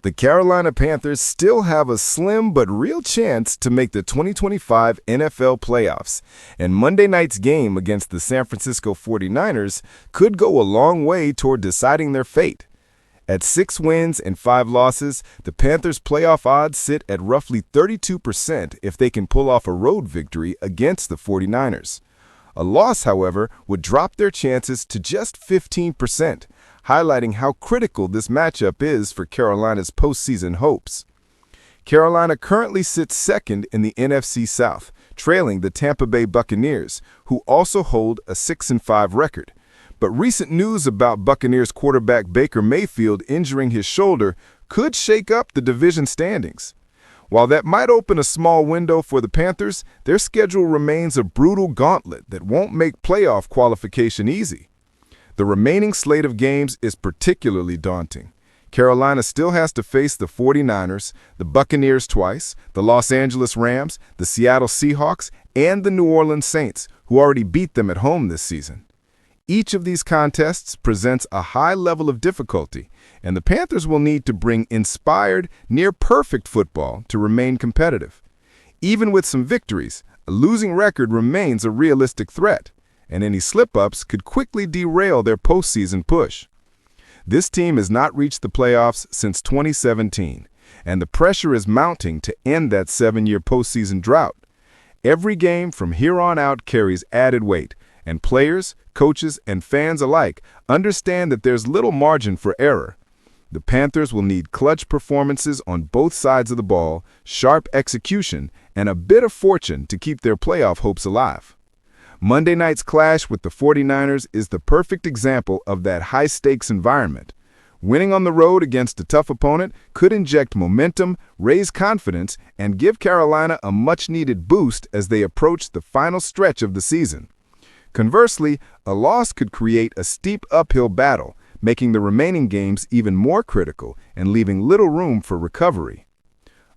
The Carolina Panthers still have a slim but real chance to make the 2025 NFL playoffs, and Monday night's game against the San Francisco 49ers could go a long way toward deciding their fate. At 6 wins and 5 losses, the Panthers' playoff odds sit at roughly 32% if they can pull off a road victory against the 49ers. A loss, however, would drop their chances to just 15%, highlighting how critical this matchup is for Carolina's postseason hopes. Carolina currently sits second in the NFC South, trailing the Tampa Bay Buccaneers, who also hold a 6-5 record. But recent news about Buccaneers quarterback Baker Mayfield injuring his shoulder could shake up the division standings. While that might open a small window for the Panthers, their schedule remains a brutal gauntlet that won't make playoff qualification easy. The remaining slate of games is particularly daunting. Carolina still has to face the 49ers, the Buccaneers twice, the Los Angeles Rams, the Seattle Seahawks, and the New Orleans Saints, who already beat them at home this season. Each of these contests presents a high level of difficulty, and the Panthers will need to bring inspired, near-perfect football to remain competitive. Even with some victories, a losing record remains a realistic threat, and any slip-ups could quickly derail their postseason push. This team has not reached the playoffs since 2017, and the pressure is mounting to end that 7-year postseason drought. Every game from here on out carries added weight, and players, coaches, and fans alike understand that there's little margin for error. The Panthers will need clutch performances on both sides of the ball, sharp execution, and a bit of fortune to keep their playoff hopes alive. Monday night's clash with the 49ers is the perfect example of that high-stakes environment. Winning on the road against a tough opponent could inject momentum, raise confidence, and give Carolina a much-needed boost as they approach the final stretch of the season. Conversely, a loss could create a steep uphill battle, making the remaining games even more critical and leaving little room for recovery.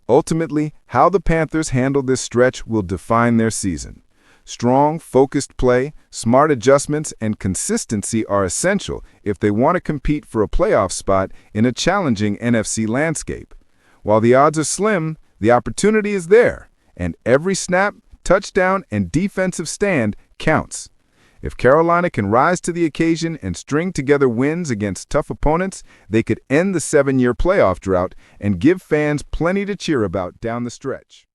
Ultimately, how the Panthers handle this stretch will define their season. Strong, focused play, smart adjustments, and consistency are essential if they want to compete for a playoff spot in a challenging NFC landscape. While the odds are slim, the opportunity is there, and every snap, touchdown, and defensive stand counts. If Carolina can rise to the occasion and string together wins against tough opponents, they could end the 7-year playoff drought and give fans plenty to cheer about down the stretch.